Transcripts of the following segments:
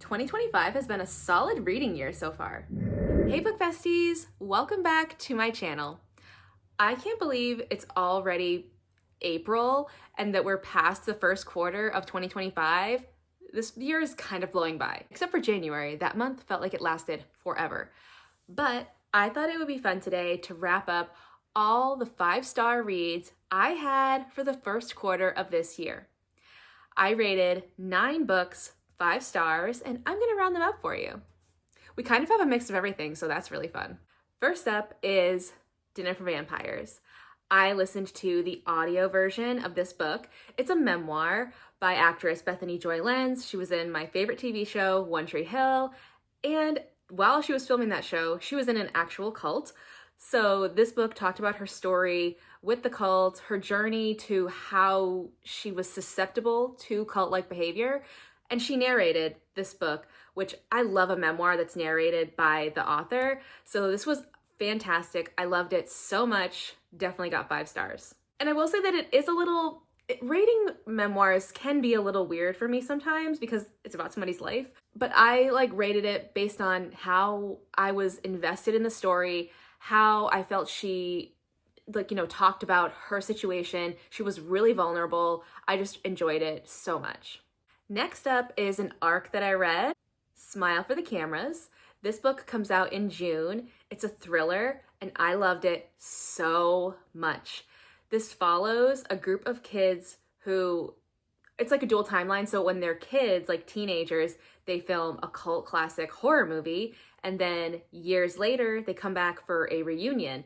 2025 has been a solid reading year so far. Hey book besties, welcome back to my channel. I can't believe it's already April and that we're past the first quarter of 2025. This year is kind of blowing by, except for January. That month felt like it lasted forever. But I thought it would be fun today to wrap up all the 5-star reads I had for the first quarter of this year. I rated 9 books 5 stars, and I'm gonna round them up for you. We kind of have a mix of everything, so that's really fun. First up is Dinner for Vampires. I listened to the audio version of this book. It's a memoir by actress Bethany Joy Lenz. She was in my favorite TV show, One Tree Hill, and while she was filming that show, she was in an actual cult. So this book talked about her story with the cult, her journey to how she was susceptible to cult-like behavior, and she narrated this book, which I love a memoir that's narrated by the author. So this was fantastic. I loved it so much. Definitely got 5 stars. And I will say that it is a little, rating memoirs can be a little weird for me sometimes because it's about somebody's life. But I rated it based on how I was invested in the story, how I felt she talked about her situation. She was really vulnerable. I just enjoyed it so much. Next up is an arc that I read, Smile for the Cameras. This book comes out in June. It's a thriller, and I loved it so much. This follows a group of kids who, it's like a dual timeline. So when they're kids, like teenagers, they film a cult classic horror movie, and then years later, they come back for a reunion.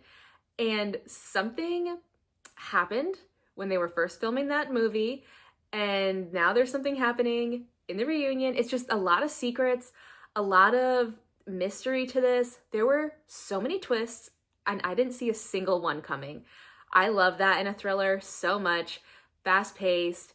And something happened when they were first filming that movie, and now there's something happening in the reunion. It's just a lot of secrets, a lot of mystery to this. There were so many twists, and I didn't see a single one coming. I love that in a thriller so much. Fast-paced,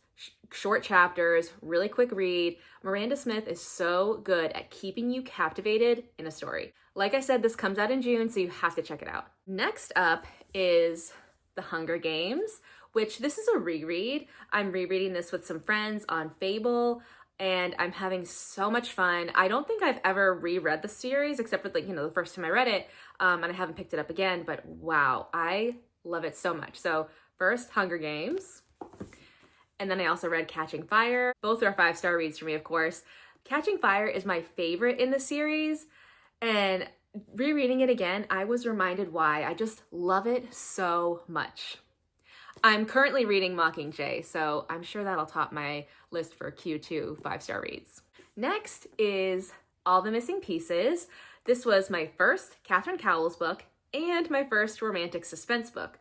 short chapters, really quick read. Miranda Smith is so good at keeping you captivated in a story. Like I said, this comes out in June, so you have to check it out. Next up is The Hunger Games, which this is a reread. I'm rereading this with some friends on Fable, and I'm having so much fun. I don't think I've ever reread the series except for the first time I read it, and I haven't picked it up again, but wow, I love it so much. So first, Hunger Games, and then I also read Catching Fire. Both are 5-star reads for me, of course. Catching Fire is my favorite in the series, and rereading it again, I was reminded why. I just love it so much. I'm currently reading Mockingjay, so I'm sure that'll top my list for Q2 5-star reads. Next is All the Missing Pieces. This was my first Catherine Cowles book and my first romantic suspense book.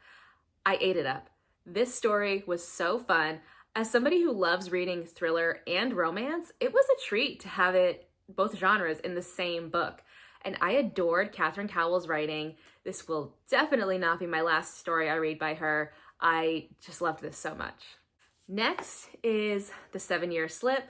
I ate it up. This story was so fun. As somebody who loves reading thriller and romance, it was a treat to have it, both genres, in the same book. And I adored Catherine Cowles' writing. This will definitely not be my last story I read by her. I just loved this so much. Next is The 7-Year Slip.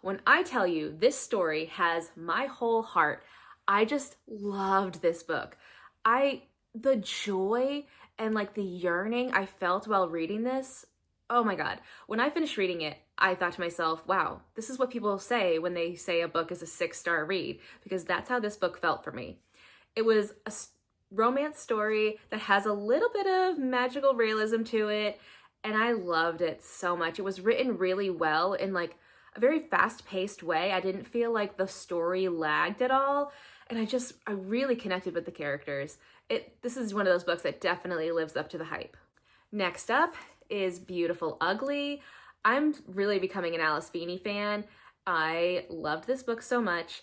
When I tell you this story has my whole heart, I just loved this book. The joy and the yearning I felt while reading this, oh my God. When I finished reading it, I thought to myself, wow, this is what people say when they say a book is a 6-star read, because that's how this book felt for me. It was a romance story that has a little bit of magical realism to it, and I loved it so much. It was written really well in a very fast-paced way. I didn't feel like the story lagged at all, and I really connected with the characters. This is one of those books that definitely lives up to the hype. Next up is Beautiful Ugly. I'm really becoming an Alice Feeney fan. I loved this book so much.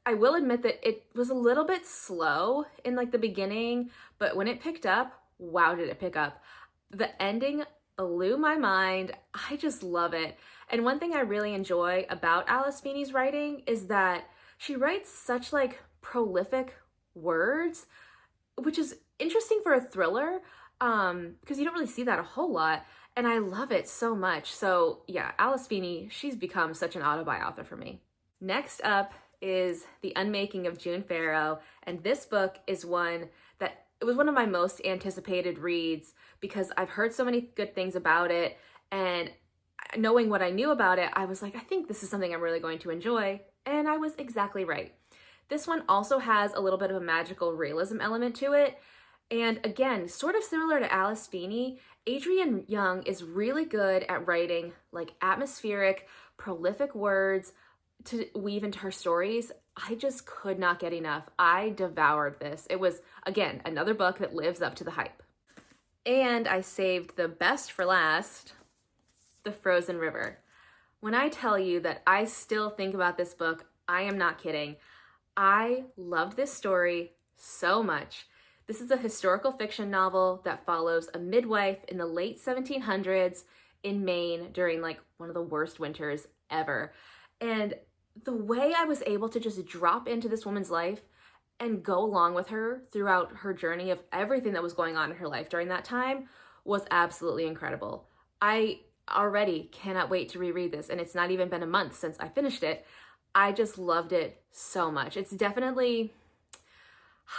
I will admit that it was a little bit slow in the beginning, but when it picked up, wow, did it pick up. The ending blew my mind. I just love it. And one thing I really enjoy about Alice Feeney's writing is that she writes such prolific words, which is interesting for a thriller, because you don't really see that a whole lot. And I love it so much. So yeah, Alice Feeney, she's become such an auto-buy author for me. Next up is The Unmaking of June Farrow, and this book is one that it was one of my most anticipated reads because I've heard so many good things about it, and knowing what I knew about it, I was like, I think this is something I'm really going to enjoy. And I was exactly right. This one also has a little bit of a magical realism element to it. And again, sort of similar to Alice Feeney, Adrienne Young is really good at writing like atmospheric, prolific words to weave into her stories. I just could not get enough. I devoured this. It was, again, another book that lives up to the hype. And I saved the best for last, The Frozen River. When I tell you that I still think about this book, I am not kidding. I loved this story so much. This is a historical fiction novel that follows a midwife in the late 1700s in Maine during like one of the worst winters ever. And the way I was able to just drop into this woman's life and go along with her throughout her journey of everything that was going on in her life during that time was absolutely incredible. I already cannot wait to reread this, and it's not even been a month since I finished it. I just loved it so much. It's definitely,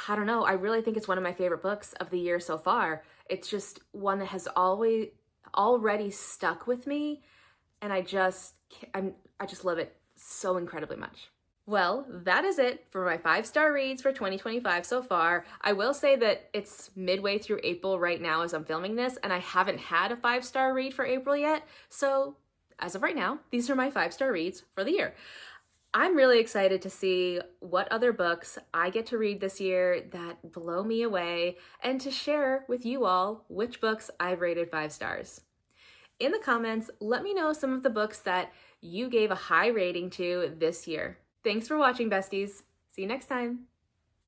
I don't know, I really think it's one of my favorite books of the year so far. It's just one that has already stuck with me, and I just love it so incredibly much. Well, that is it for my 5-star reads for 2025 so far. I will say that it's midway through April right now as I'm filming this, and I haven't had a 5-star read for April yet. So as of right now, these are my 5-star reads for the year. I'm really excited to see what other books I get to read this year that blow me away, and to share with you all which books I've rated 5 stars. In the comments, let me know some of the books that you gave a high rating to this year. Thanks for watching, besties. See you next time.